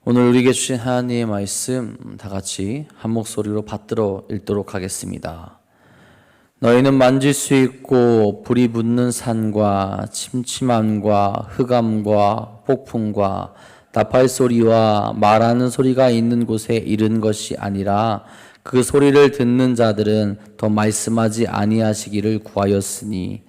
오늘 우리에게 주신 하나님의 말씀 다 같이 한 목소리로 받들어 읽도록 하겠습니다. 너희는 만질 수 있고 불이 붙는 산과 침침함과 흑암과 폭풍과 나팔 소리와 말하는 소리가 있는 곳에 이른 것이 아니라 그 소리를 듣는 자들은 더 말씀하지 아니하시기를 구하였으니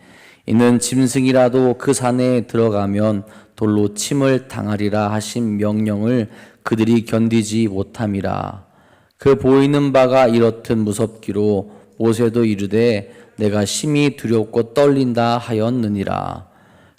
이는 짐승이라도 그 산에 들어가면 돌로 침을 당하리라 하신 명령을 그들이 견디지 못함이라. 그 보이는 바가 이렇듯 무섭기로 모세도 이르되 내가 심히 두렵고 떨린다 하였느니라.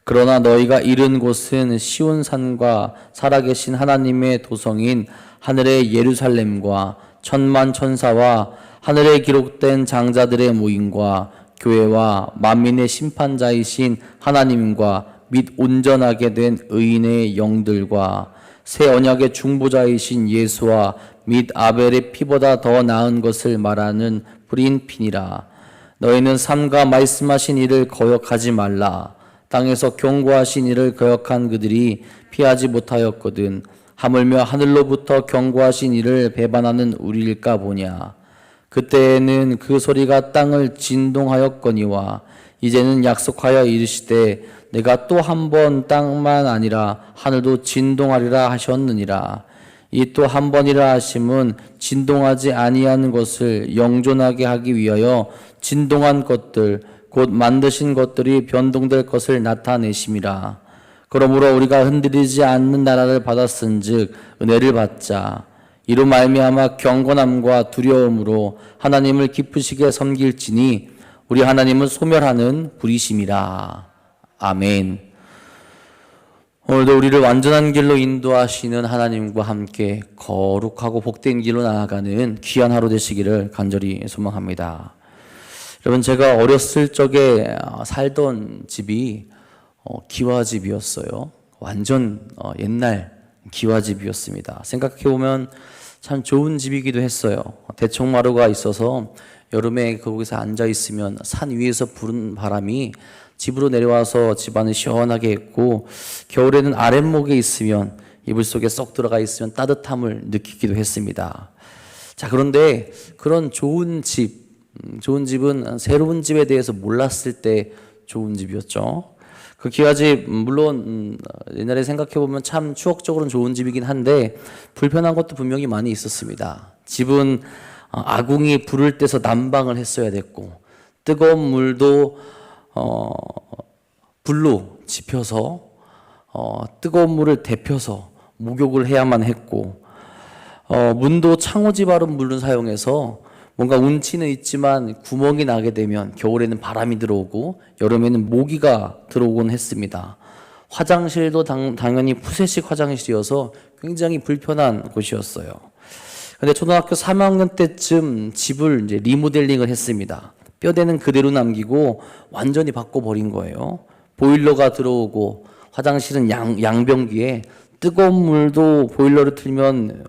그러나 너희가 이른 곳은 시온 산과 살아계신 하나님의 도성인 하늘의 예루살렘과 천만 천사와 하늘에 기록된 장자들의 모임과 교회와 만민의 심판자이신 하나님과 및 온전하게 된 의인의 영들과 새 언약의 중보자이신 예수와 및 아벨의 피보다 더 나은 것을 말하는 브린핀이라. 너희는 삼가 말씀하신 이를 거역하지 말라. 땅에서 경고하신 이를 거역한 그들이 피하지 못하였거든 하물며 하늘로부터 경고하신 이를 배반하는 우리일까 보냐. 그때에는 그 소리가 땅을 진동하였거니와 이제는 약속하여 이르시되 내가 또 한 번 땅만 아니라 하늘도 진동하리라 하셨느니라. 이 또 한 번이라 하심은 진동하지 아니하는 것을 영존하게 하기 위하여 진동한 것들 곧 만드신 것들이 변동될 것을 나타내심이라. 그러므로 우리가 흔들리지 않는 나라를 받았은즉 은혜를 받자. 이로 말미암아 경건함과 두려움으로 하나님을 기쁘시게 섬길지니 우리 하나님은 소멸하는 불이심이라. 아멘. 오늘도 우리를 완전한 길로 인도하시는 하나님과 함께 거룩하고 복된 길로 나아가는 귀한 하루 되시기를 간절히 소망합니다. 여러분, 제가 어렸을 적에 살던 집이 기와집이었어요. 완전 옛날 기와집이었습니다. 생각해보면 참 좋은 집이기도 했어요. 대청마루가 있어서 여름에 거기서 앉아있으면 산 위에서 부는 바람이 집으로 내려와서 집안을 시원하게 했고, 겨울에는 아랫목에 있으면 이불 속에 쏙 들어가 있으면 따뜻함을 느끼기도 했습니다. 자, 그런데 그런 좋은 집은 새로운 집에 대해서 몰랐을 때 좋은 집이었죠. 그 기와집, 물론 옛날에 생각해보면 참 추억적으로는 좋은 집이긴 한데 불편한 것도 분명히 많이 있었습니다. 집은 아궁이 불을 떼서 난방을 했어야 됐고, 뜨거운 물도 불로 지펴서 뜨거운 물을 데펴서 목욕을 해야만 했고, 문도 창호지 바른 물을 사용해서 뭔가 운치는 있지만 구멍이 나게 되면 겨울에는 바람이 들어오고 여름에는 모기가 들어오곤 했습니다. 화장실도 당연히 푸세식 화장실이어서 굉장히 불편한 곳이었어요. 근데 초등학교 3학년 때쯤 집을 이제 리모델링을 했습니다. 뼈대는 그대로 남기고 완전히 바꿔버린 거예요. 보일러가 들어오고 화장실은 양변기에 뜨거운 물도 보일러를 틀면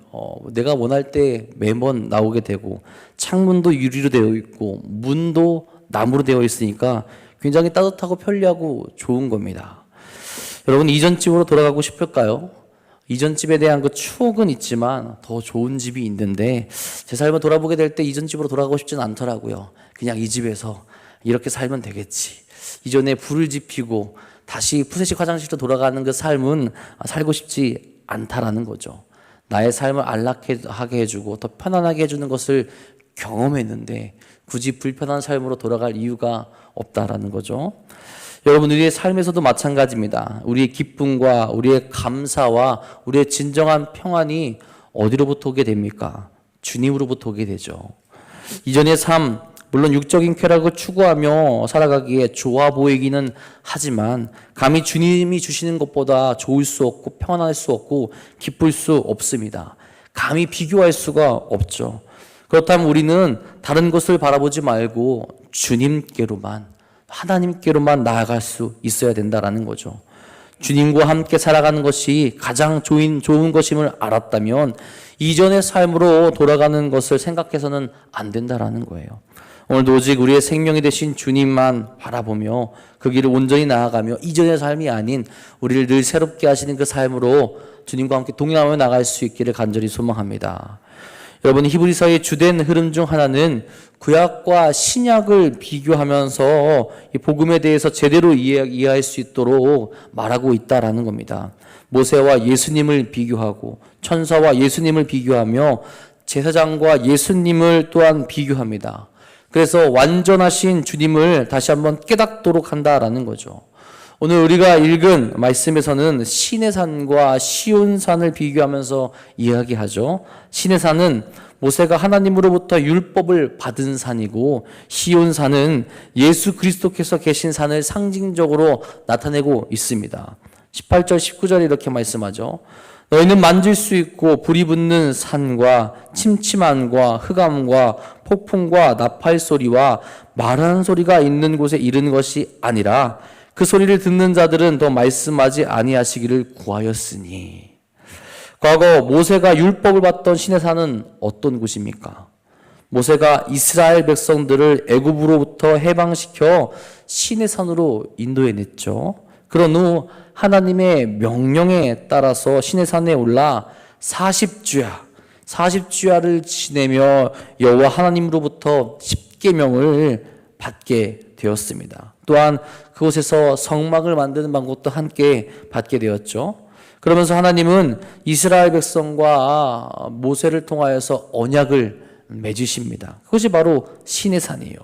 내가 원할 때 매번 나오게 되고, 창문도 유리로 되어 있고 문도 나무로 되어 있으니까 굉장히 따뜻하고 편리하고 좋은 겁니다. 여러분, 이전 집으로 돌아가고 싶을까요? 이전 집에 대한 그 추억은 있지만 더 좋은 집이 있는데 제 삶을 돌아보게 될 때 이전 집으로 돌아가고 싶지는 않더라고요. 그냥 이 집에서 이렇게 살면 되겠지. 이전에 불을 지피고 다시 푸세식 화장실로 돌아가는 그 삶은 살고 싶지 않다라는 거죠. 나의 삶을 안락하게 해주고 더 편안하게 해주는 것을 경험했는데 굳이 불편한 삶으로 돌아갈 이유가 없다라는 거죠. 여러분, 우리의 삶에서도 마찬가지입니다. 우리의 기쁨과 우리의 감사와 우리의 진정한 평안이 어디로부터 오게 됩니까? 주님으로부터 오게 되죠. 이전의 삶, 물론 육적인 쾌락을 추구하며 살아가기에 좋아 보이기는 하지만 감히 주님이 주시는 것보다 좋을 수 없고 평안할 수 없고 기쁠 수 없습니다. 감히 비교할 수가 없죠. 그렇다면 우리는 다른 것을 바라보지 말고 주님께로만, 하나님께로만 나아갈 수 있어야 된다라는 거죠. 주님과 함께 살아가는 것이 가장 좋은 것임을 알았다면 이전의 삶으로 돌아가는 것을 생각해서는 안 된다라는 거예요. 오늘도 오직 우리의 생명이 되신 주님만 바라보며 그 길을 온전히 나아가며 이전의 삶이 아닌 우리를 늘 새롭게 하시는 그 삶으로 주님과 함께 동행하며 나갈 수 있기를 간절히 소망합니다. 여러분, 히브리서의 주된 흐름 중 하나는 구약과 신약을 비교하면서 이 복음에 대해서 제대로 이해할 수 있도록 말하고 있다라는 겁니다. 모세와 예수님을 비교하고 천사와 예수님을 비교하며 제사장과 예수님을 또한 비교합니다. 그래서 완전하신 주님을 다시 한번 깨닫도록 한다라는 거죠. 오늘 우리가 읽은 말씀에서는 시내산과 시온산을 비교하면서 이야기하죠. 시내산은 모세가 하나님으로부터 율법을 받은 산이고, 시온산은 예수 그리스도께서 계신 산을 상징적으로 나타내고 있습니다. 18절 19절에 이렇게 말씀하죠. 너희는 만질 수 있고 불이 붙는 산과 침침함과 흑암과 폭풍과 나팔 소리와 말하는 소리가 있는 곳에 이른 것이 아니라 그 소리를 듣는 자들은 더 말씀하지 아니하시기를 구하였으니. 과거 모세가 율법을 받던 시내산은 어떤 곳입니까? 모세가 이스라엘 백성들을 애굽으로부터 해방시켜 시내산으로 인도해냈죠. 그런 후 하나님의 명령에 따라서 시내산에 올라 40주야를 지내며 여호와 하나님으로부터 십계명을 받게 되었습니다. 또한 그곳에서 성막을 만드는 방법도 함께 받게 되었죠. 그러면서 하나님은 이스라엘 백성과 모세를 통하여서 언약을 맺으십니다. 그것이 바로 시내산이에요.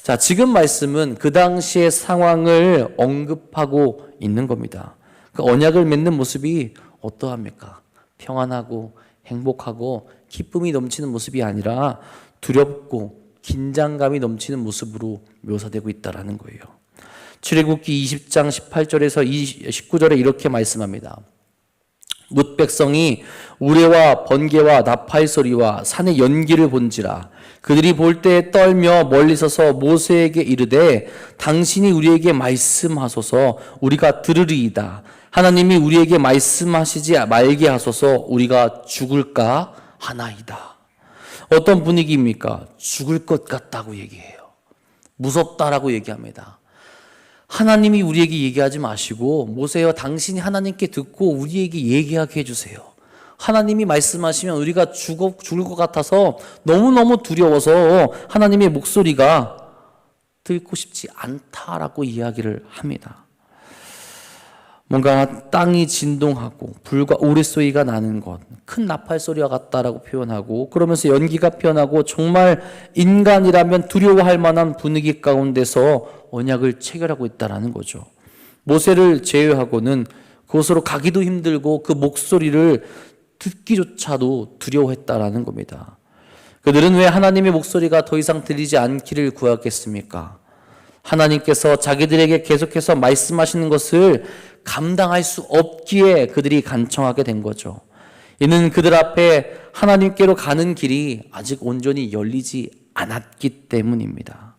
자, 지금 말씀은 그 당시의 상황을 언급하고 있는 겁니다. 그 언약을 맺는 모습이 어떠합니까? 평안하고 행복하고 기쁨이 넘치는 모습이 아니라 두렵고 긴장감이 넘치는 모습으로 묘사되고 있다는 거예요. 출애굽기 20장 18절에서 19절에 이렇게 말씀합니다. 뭇 백성이 우레와 번개와 나팔 소리와 산의 연기를 본지라. 그들이 볼 때 떨며 멀리 서서 모세에게 이르되 당신이 우리에게 말씀하소서 우리가 들으리이다. 하나님이 우리에게 말씀하시지 말게 하소서 우리가 죽을까 하나이다. 어떤 분위기입니까? 죽을 것 같다고 얘기해요. 무섭다라고 얘기합니다. 하나님이 우리에게 얘기하지 마시고 모세여 당신이 하나님께 듣고 우리에게 얘기하게 해주세요. 하나님이 말씀하시면 우리가 죽을 것 같아서 너무너무 두려워서 하나님의 목소리가 듣고 싶지 않다라고 이야기를 합니다. 뭔가 땅이 진동하고 불과 우레소리가 나는 것, 큰 나팔 소리와 같다라고 표현하고, 그러면서 연기가 피어나고 정말 인간이라면 두려워할 만한 분위기 가운데서 언약을 체결하고 있다는 거죠. 모세를 제외하고는 그곳으로 가기도 힘들고 그 목소리를 듣기조차도 두려워했다라는 겁니다. 그들은 왜 하나님의 목소리가 더 이상 들리지 않기를 구하겠습니까? 하나님께서 자기들에게 계속해서 말씀하시는 것을 감당할 수 없기에 그들이 간청하게 된 거죠. 이는 그들 앞에 하나님께로 가는 길이 아직 온전히 열리지 않았기 때문입니다.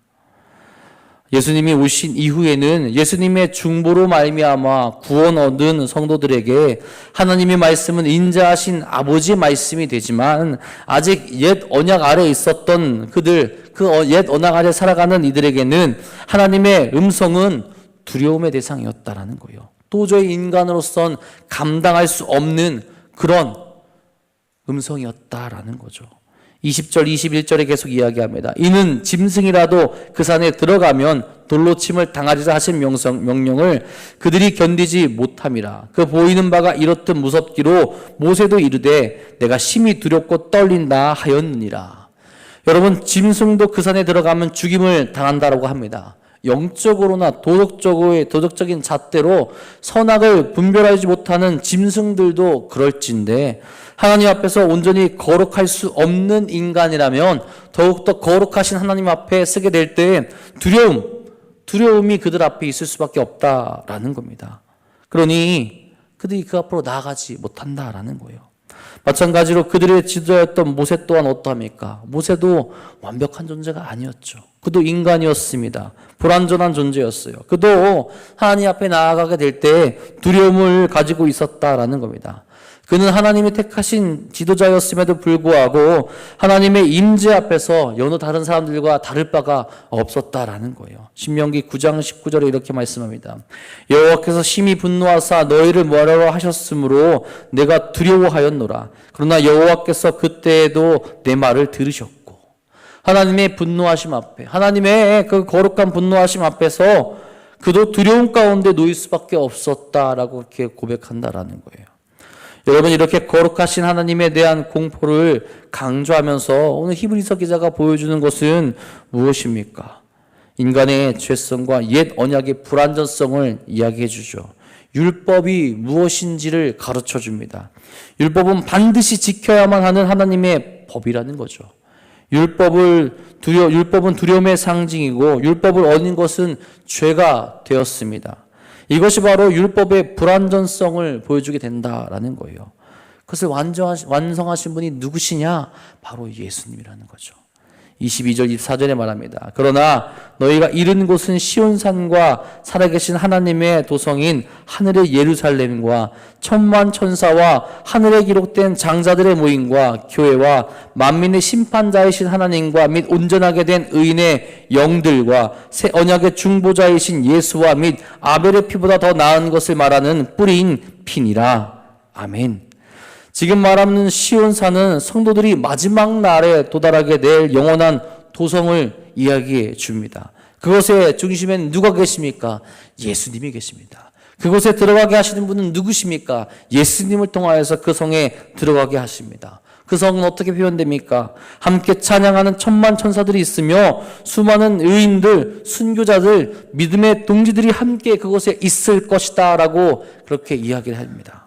예수님이 오신 이후에는 예수님의 중보로 말미암아 구원 얻은 성도들에게 하나님의 말씀은 인자하신 아버지의 말씀이 되지만 아직 옛 언약 아래 있었던 그들, 그 옛 언약 아래 살아가는 이들에게는 하나님의 음성은 두려움의 대상이었다라는 거예요. 도저히 인간으로선 감당할 수 없는 그런 음성이었다라는 거죠. 20절, 21절에 계속 이야기합니다. 이는 짐승이라도 그 산에 들어가면 돌로 침을 당하리라 하신 명령을 그들이 견디지 못함이라. 그 보이는 바가 이렇듯 무섭기로 모세도 이르되 내가 심히 두렵고 떨린다 하였느니라. 여러분, 짐승도 그 산에 들어가면 죽임을 당한다라고 합니다. 영적으로나 도덕적인 잣대로 선악을 분별하지 못하는 짐승들도 그럴진데 하나님 앞에서 온전히 거룩할 수 없는 인간이라면 더욱더 거룩하신 하나님 앞에 서게 될 때 두려움이 그들 앞에 있을 수밖에 없다라는 겁니다. 그러니 그들이 그 앞으로 나아가지 못한다라는 거예요. 마찬가지로 그들의 지도자였던 모세 또한 어떠합니까? 모세도 완벽한 존재가 아니었죠. 그도 인간이었습니다. 불완전한 존재였어요. 그도 하나님 앞에 나아가게 될 때 두려움을 가지고 있었다라는 겁니다. 그는 하나님이 택하신 지도자였음에도 불구하고 하나님의 임재 앞에서 여느 다른 사람들과 다를 바가 없었다라는 거예요. 신명기 9장 19절에 이렇게 말씀합니다. 여호와께서 심히 분노하사 너희를 멸하려 하셨으므로 내가 두려워하였노라. 그러나 여호와께서 그때에도 내 말을 들으셨고, 하나님의 분노하심 앞에, 하나님의 그 거룩한 분노하심 앞에서 그도 두려움 가운데 놓일 수밖에 없었다라고 이렇게 고백한다라는 거예요. 여러분, 이렇게 거룩하신 하나님에 대한 공포를 강조하면서 오늘 히브리서 기자가 보여주는 것은 무엇입니까? 인간의 죄성과 옛 언약의 불완전성을 이야기해 주죠. 율법이 무엇인지를 가르쳐 줍니다. 율법은 반드시 지켜야만 하는 하나님의 법이라는 거죠. 율법은 두려움의 상징이고 율법을 어긴 것은 죄가 되었습니다. 이것이 바로 율법의 불완전성을 보여주게 된다라는 거예요. 그것을 완성하신 분이 누구시냐? 바로 예수님이라는 거죠. 22절 24절에 말합니다. 그러나 너희가 이른 곳은 시온산과 살아계신 하나님의 도성인 하늘의 예루살렘과 천만 천사와 하늘에 기록된 장자들의 모임과 교회와 만민의 심판자이신 하나님과 및 온전하게 된 의인의 영들과 새 언약의 중보자이신 예수와 및 아벨의 피보다 더 나은 것을 말하는 뿌리인 피니라. 아멘. 지금 말하는 시온산은 성도들이 마지막 날에 도달하게 될 영원한 도성을 이야기해 줍니다. 그것의 중심에는 누가 계십니까? 예수님이 계십니다. 그곳에 들어가게 하시는 분은 누구십니까? 예수님을 통하여서 그 성에 들어가게 하십니다. 그 성은 어떻게 표현됩니까? 함께 찬양하는 천만 천사들이 있으며 수많은 의인들, 순교자들, 믿음의 동지들이 함께 그곳에 있을 것이다 라고 그렇게 이야기를 합니다.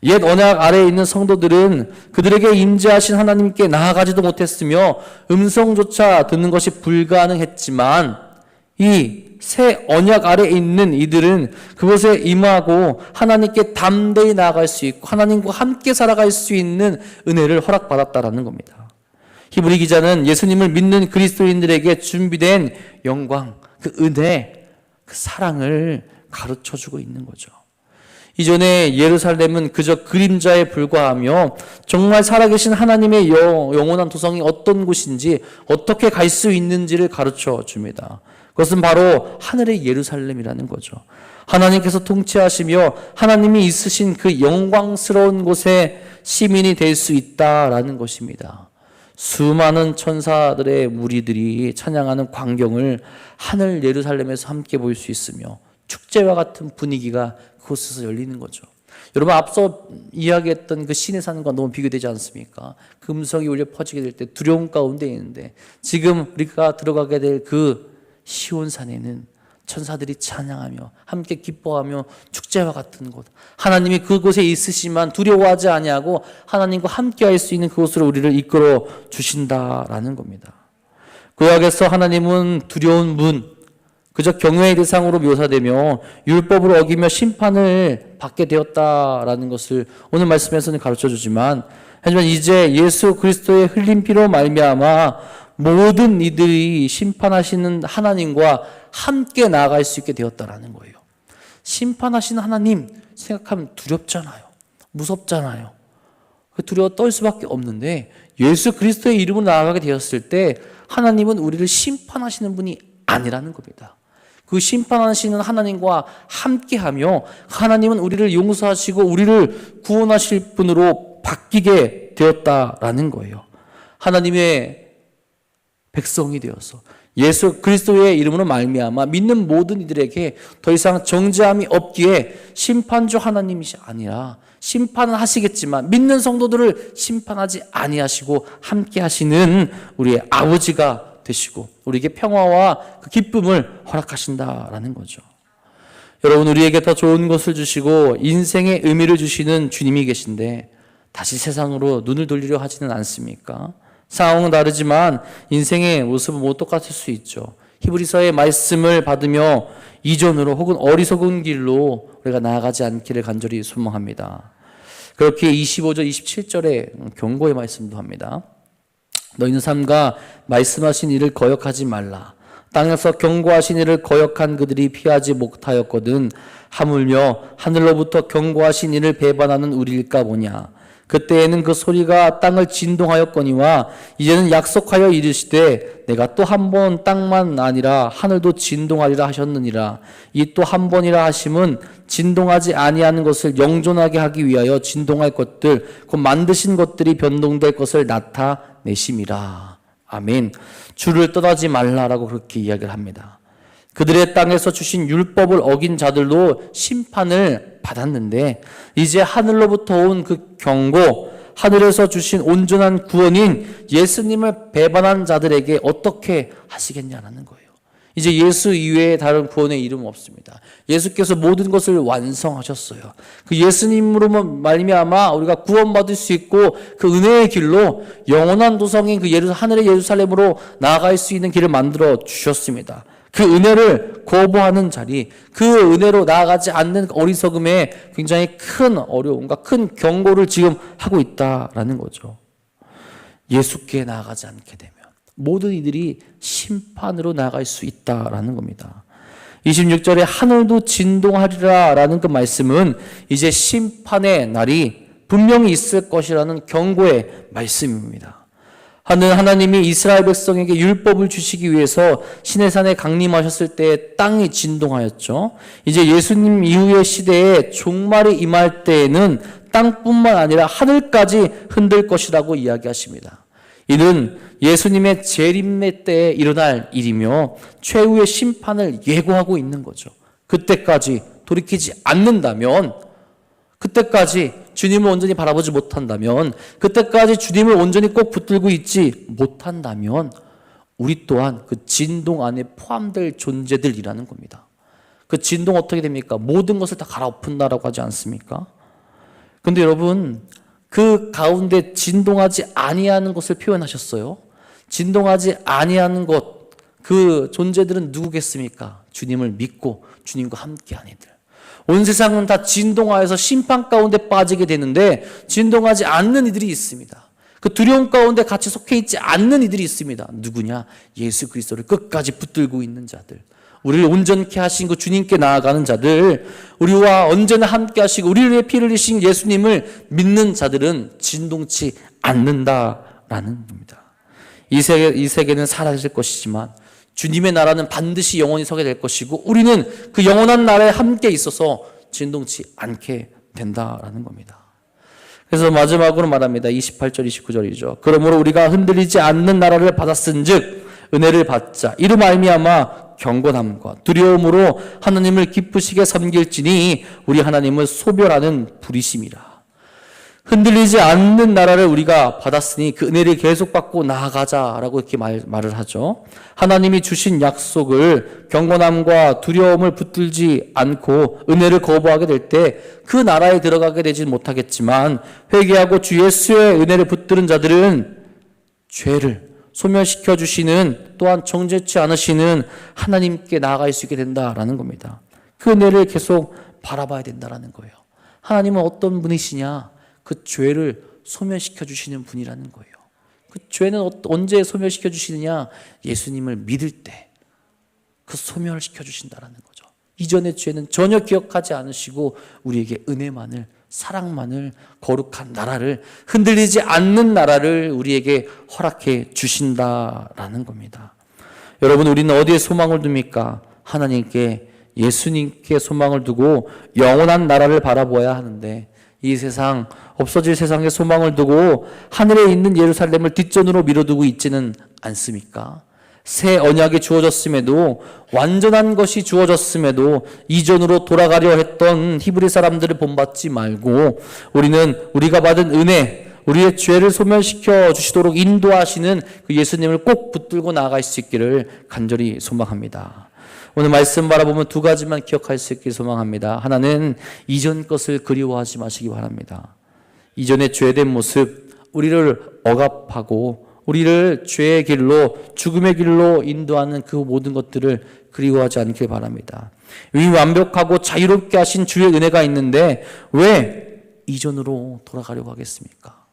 옛 언약 아래에 있는 성도들은 그들에게 임재하신 하나님께 나아가지도 못했으며 음성조차 듣는 것이 불가능했지만 이 새 언약 아래에 있는 이들은 그곳에 임하고 하나님께 담대히 나아갈 수 있고 하나님과 함께 살아갈 수 있는 은혜를 허락받았다라는 겁니다. 히브리 기자는 예수님을 믿는 그리스도인들에게 준비된 영광, 그 은혜, 그 사랑을 가르쳐주고 있는 거죠. 이전에 예루살렘은 그저 그림자에 불과하며 정말 살아계신 하나님의 영원한 도성이 어떤 곳인지 어떻게 갈 수 있는지를 가르쳐 줍니다. 그것은 바로 하늘의 예루살렘이라는 거죠. 하나님께서 통치하시며 하나님이 있으신 그 영광스러운 곳에 시민이 될 수 있다라는 것입니다. 수많은 천사들의 무리들이 찬양하는 광경을 하늘 예루살렘에서 함께 볼 수 있으며 축제와 같은 분위기가 그곳에서 열리는 거죠. 여러분, 앞서 이야기했던 그 신의 산과 너무 비교되지 않습니까? 그 음성이 울려 퍼지게 될 때 두려움 가운데 있는데 지금 우리가 들어가게 될 그 시온산에는 천사들이 찬양하며 함께 기뻐하며 축제와 같은 곳, 하나님이 그곳에 있으시만 두려워하지 아니하고 하나님과 함께 할 수 있는 그곳으로 우리를 이끌어 주신다라는 겁니다. 구약에서 하나님은 두려운 분, 그저 경외의 대상으로 묘사되며 율법을 어기며 심판을 받게 되었다라는 것을 오늘 말씀에서는 가르쳐 주지만, 하지만 이제 예수 그리스도의 흘린 피로 말미암아 모든 이들이 심판하시는 하나님과 함께 나아갈 수 있게 되었다라는 거예요. 심판하시는 하나님 생각하면 두렵잖아요. 무섭잖아요. 두려워 떨 수밖에 없는데 예수 그리스도의 이름으로 나아가게 되었을 때 하나님은 우리를 심판하시는 분이 아니라는 겁니다. 그 심판하시는 하나님과 함께하며 하나님은 우리를 용서하시고 우리를 구원하실 분으로 바뀌게 되었다라는 거예요. 하나님의 백성이 되어서 예수 그리스도의 이름으로 말미암아 믿는 모든 이들에게 더 이상 정죄함이 없기에 심판주 하나님이 아니라 심판은 하시겠지만 믿는 성도들을 심판하지 아니하시고 함께 하시는 우리의 아버지가 되시고 우리에게 평화와 그 기쁨을 허락하신다라는 거죠. 여러분, 우리에게 더 좋은 것을 주시고 인생의 의미를 주시는 주님이 계신데 다시 세상으로 눈을 돌리려 하지는 않습니까? 상황은 다르지만 인생의 모습은 못 똑같을 수 있죠. 히브리서의 말씀을 받으며 이전으로 혹은 어리석은 길로 우리가 나아가지 않기를 간절히 소망합니다. 그렇게 25절, 27절에 경고의 말씀도 합니다. 너희는 삼가 말씀하신 일을 거역하지 말라. 땅에서 경고하신 이를 거역한 그들이 피하지 못하였거든 하물며 하늘로부터 경고하신 이를 배반하는 우리일까 보냐. 그때에는 그 소리가 땅을 진동하였거니와 이제는 약속하여 이르시되 내가 또 한 번 땅만 아니라 하늘도 진동하리라 하셨느니라. 이 또 한 번이라 하심은 진동하지 아니하는 것을 영존하게 하기 위하여 진동할 것들 곧 만드신 것들이 변동될 것을 나타내심이라. 아멘. 주를 떠나지 말라라고 그렇게 이야기를 합니다. 그들의 땅에서 주신 율법을 어긴 자들도 심판을 받았는데 이제 하늘로부터 온 그 경고, 하늘에서 주신 온전한 구원인 예수님을 배반한 자들에게 어떻게 하시겠냐라는 거예요. 이제 예수 이외에 다른 구원의 이름은 없습니다. 예수께서 모든 것을 완성하셨어요. 그 예수님으로 말미암아 우리가 구원받을 수 있고 그 은혜의 길로 영원한 도성인 그 하늘의 예루살렘으로 나아갈 수 있는 길을 만들어 주셨습니다. 그 은혜를 거부하는 자리, 그 은혜로 나아가지 않는 어리석음에 굉장히 큰 어려움과 큰 경고를 지금 하고 있다라는 거죠. 예수께 나아가지 않게 되면 모든 이들이 심판으로 나아갈 수 있다라는 겁니다. 26절에 하늘도 진동하리라 라는 그 말씀은 이제 심판의 날이 분명히 있을 것이라는 경고의 말씀입니다. 하나님이 이스라엘 백성에게 율법을 주시기 위해서 시내산에 강림하셨을 때 땅이 진동하였죠. 이제 예수님 이후의 시대에 종말이 임할 때에는 땅뿐만 아니라 하늘까지 흔들 것이라고 이야기하십니다. 이는 예수님의 재림의 때에 일어날 일이며 최후의 심판을 예고하고 있는 거죠. 그때까지 돌이키지 않는다면, 그때까지 주님을 온전히 바라보지 못한다면, 그때까지 주님을 온전히 꼭 붙들고 있지 못한다면 우리 또한 그 진동 안에 포함될 존재들이라는 겁니다. 그 진동 어떻게 됩니까? 모든 것을 다 갈아엎는다라고 하지 않습니까? 그런데 여러분, 그 가운데 진동하지 아니하는 것을 표현하셨어요. 진동하지 아니하는 것, 그 존재들은 누구겠습니까? 주님을 믿고 주님과 함께한 이들. 온 세상은 다 진동하여서 심판 가운데 빠지게 되는데 진동하지 않는 이들이 있습니다. 그 두려움 가운데 같이 속해 있지 않는 이들이 있습니다. 누구냐? 예수 그리스도를 끝까지 붙들고 있는 자들. 우리를 온전케 하신 그 주님께 나아가는 자들, 우리와 언제나 함께 하시고 우리를 위해 피를 흘리신 예수님을 믿는 자들은 진동치 않는다라는 겁니다. 이 세계는 사라질 것이지만 주님의 나라는 반드시 영원히 서게 될 것이고 우리는 그 영원한 나라에 함께 있어서 진동치 않게 된다라는 겁니다. 그래서 마지막으로 말합니다. 28절 29절이죠. 그러므로 우리가 흔들리지 않는 나라를 받았은즉 은혜를 받자. 이로 말미암아 경건함과 두려움으로 하나님을 기쁘시게 섬길지니 우리 하나님은 소멸하는 불이심이라. 흔들리지 않는 나라를 우리가 받았으니 그 은혜를 계속 받고 나아가자라고 이렇게 말을 하죠. 하나님이 주신 약속을 경건함과 두려움을 붙들지 않고 은혜를 거부하게 될 때 그 나라에 들어가게 되지 못하겠지만 회개하고 주 예수의 은혜를 붙드는 자들은 죄를 소멸시켜 주시는, 또한 정죄치 않으시는 하나님께 나아갈 수 있게 된다라는 겁니다. 그 은혜를 계속 바라봐야 된다라는 거예요. 하나님은 어떤 분이시냐? 그 죄를 소멸시켜 주시는 분이라는 거예요. 그 죄는 언제 소멸시켜 주시느냐? 예수님을 믿을 때 그 소멸을 시켜 주신다라는 거죠. 이전의 죄는 전혀 기억하지 않으시고 우리에게 은혜만을, 사랑만을, 거룩한 나라를, 흔들리지 않는 나라를 우리에게 허락해 주신다라는 겁니다. 여러분, 우리는 어디에 소망을 둡니까? 하나님께, 예수님께 소망을 두고 영원한 나라를 바라보아야 하는데 이 세상, 없어질 세상에 소망을 두고 하늘에 있는 예루살렘을 뒷전으로 밀어두고 있지는 않습니까? 새 언약이 주어졌음에도, 완전한 것이 주어졌음에도 이전으로 돌아가려 했던 히브리 사람들을 본받지 말고 우리는 우리가 받은 은혜, 우리의 죄를 소멸시켜 주시도록 인도하시는 그 예수님을 꼭 붙들고 나아갈 수 있기를 간절히 소망합니다. 오늘 말씀 바라보면 두 가지만 기억할 수 있길 소망합니다. 하나는 이전 것을 그리워하지 마시기 바랍니다. 이전의 죄된 모습, 우리를 억압하고 우리를 죄의 길로, 죽음의 길로 인도하는 그 모든 것들을 그리워하지 않길 바랍니다. 이 완벽하고 자유롭게 하신 주의 은혜가 있는데 왜 이전으로 돌아가려고 하겠습니까?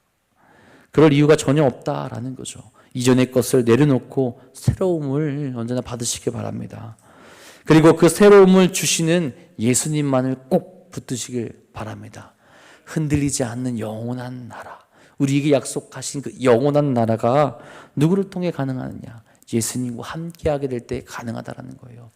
그럴 이유가 전혀 없다라는 거죠. 이전의 것을 내려놓고 새로움을 언제나 받으시기 바랍니다. 그리고 그 새로움을 주시는 예수님만을 꼭 붙드시길 바랍니다. 흔들리지 않는 영원한 나라, 우리에게 약속하신 그 영원한 나라가 누구를 통해 가능하느냐? 예수님과 함께하게 될 때 가능하다라는 거예요.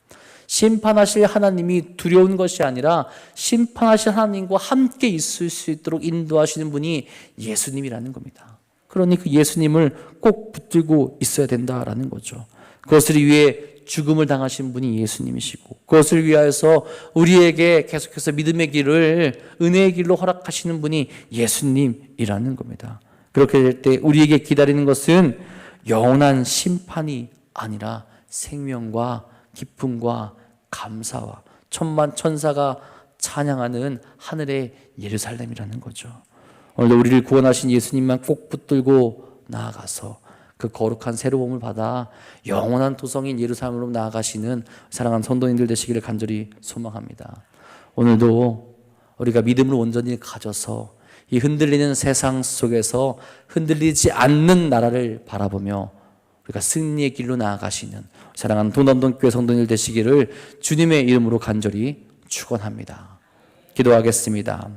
심판하실 하나님이 두려운 것이 아니라 심판하실 하나님과 함께 있을 수 있도록 인도하시는 분이 예수님이라는 겁니다. 그러니 그 예수님을 꼭 붙들고 있어야 된다라는 거죠. 그것을 위해 죽음을 당하신 분이 예수님이시고, 그것을 위하여서 우리에게 계속해서 믿음의 길을, 은혜의 길로 허락하시는 분이 예수님이라는 겁니다. 그렇게 될 때 우리에게 기다리는 것은 영원한 심판이 아니라 생명과 기쁨과 감사와 천만 천사가 찬양하는 하늘의 예루살렘이라는 거죠. 오늘도 우리를 구원하신 예수님만 꼭 붙들고 나아가서 그 거룩한 새로움을 받아 영원한 도성인 예루살렘으로 나아가시는 사랑하는 성도님들 되시기를 간절히 소망합니다. 오늘도 우리가 믿음을 온전히 가져서 이 흔들리는 세상 속에서 흔들리지 않는 나라를 바라보며 우리가 승리의 길로 나아가시는 사랑하는 동남동교회 성도님들 되시기를 주님의 이름으로 간절히 축원합니다. 기도하겠습니다.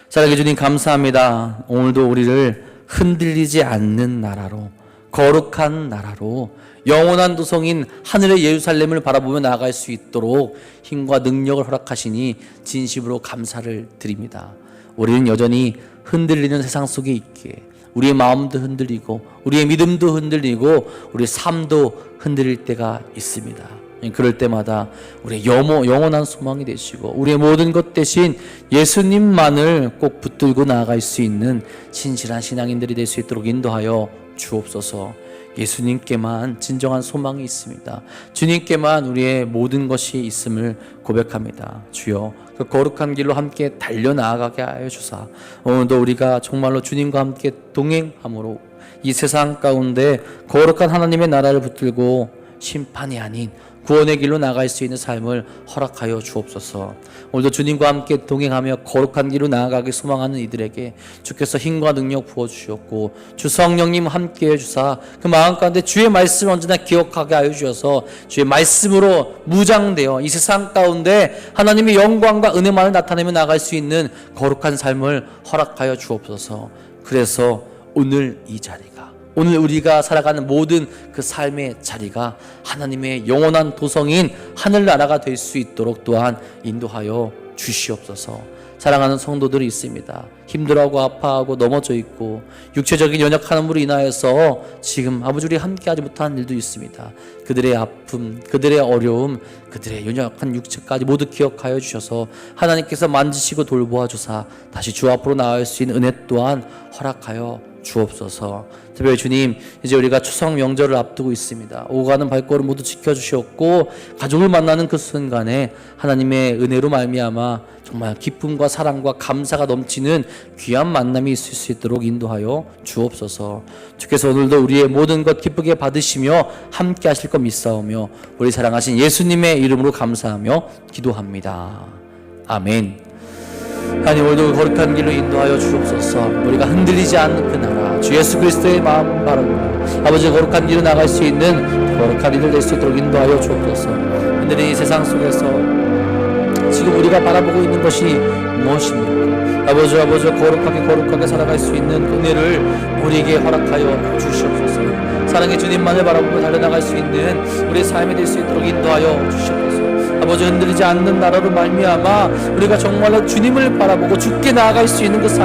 사랑해 주님 감사합니다. 오늘도 우리를 흔들리지 않는 나라로, 거룩한 나라로, 영원한 도성인 하늘의 예루살렘을 바라보며 나아갈 수 있도록 힘과 능력을 허락하시니 진심으로 감사를 드립니다. 우리는 여전히 흔들리는 세상 속에 있기에 우리의 마음도 흔들리고 우리의 믿음도 흔들리고 우리의 삶도 흔들릴 때가 있습니다. 그럴 때마다 우리의 영원한 소망이 되시고 우리의 모든 것 대신 예수님만을 꼭 붙들고 나아갈 수 있는 진실한 신앙인들이 될 수 있도록 인도하여 주옵소서. 예수님께만 진정한 소망이 있습니다. 주님께만 우리의 모든 것이 있음을 고백합니다. 주여, 그 거룩한 길로 함께 달려나아가게 하여 주사 오늘도 우리가 정말로 주님과 함께 동행함으로 이 세상 가운데 거룩한 하나님의 나라를 붙들고 심판이 아닌 구원의 길로 나갈 수 있는 삶을 허락하여 주옵소서. 오늘도 주님과 함께 동행하며 거룩한 길로 나아가기 소망하는 이들에게 주께서 힘과 능력 부어주셨고 주 성령님 함께해 주사 그 마음 가운데 주의 말씀을 언제나 기억하게 하여 주셔서 주의 말씀으로 무장되어 이 세상 가운데 하나님의 영광과 은혜만을 나타내며 나갈 수 있는 거룩한 삶을 허락하여 주옵소서. 그래서 오늘 이 자리가, 오늘 우리가 살아가는 모든 그 삶의 자리가 하나님의 영원한 도성인 하늘나라가 될 수 있도록 또한 인도하여 주시옵소서. 사랑하는 성도들이 있습니다. 힘들어하고 아파하고 넘어져 있고 육체적인 연약함으로 인하여서 지금 아버지 우리 함께하지 못하는 일도 있습니다. 그들의 아픔, 그들의 어려움, 그들의 연약한 육체까지 모두 기억하여 주셔서 하나님께서 만지시고 돌보아 주사 다시 주 앞으로 나아갈 수 있는 은혜 또한 허락하여 주옵소서. 특별히 주님, 이제 우리가 추석 명절을 앞두고 있습니다. 오가는 발걸음 모두 지켜주셨고 가족을 만나는 그 순간에 하나님의 은혜로 말미암아 정말 기쁨과 사랑과 감사가 넘치는 귀한 만남이 있을 수 있도록 인도하여 주옵소서. 주께서 오늘도 우리의 모든 것 기쁘게 받으시며 함께 하실 것 믿사오며 우리 사랑하신 예수님의 이름으로 감사하며 기도합니다. 아멘. 하나님, 오늘도 거룩한 길로 인도하여 주옵소서. 우리가 흔들리지 않는 그 나라 주 예수 그리스도의 마음 바라보고 아버지 거룩한 길로 나갈 수 있는 거룩한 이들 될 수 있도록 인도하여 주옵소서. 흔들리는 이 세상 속에서 지금 우리가 바라보고 있는 것이 무엇입니까? 아버지 거룩하게 살아갈 수 있는 은혜를 우리에게 허락하여 주시옵소서. 사랑의 주님만을 바라보며 달려나갈 수 있는 우리의 삶이 될 수 있도록 인도하여 주시옵소서. 아버지 흔들리지 않는 나라로 말미암아 우리가 정말로 주님을 바라보고 주께 나아갈 수 있는 그 삶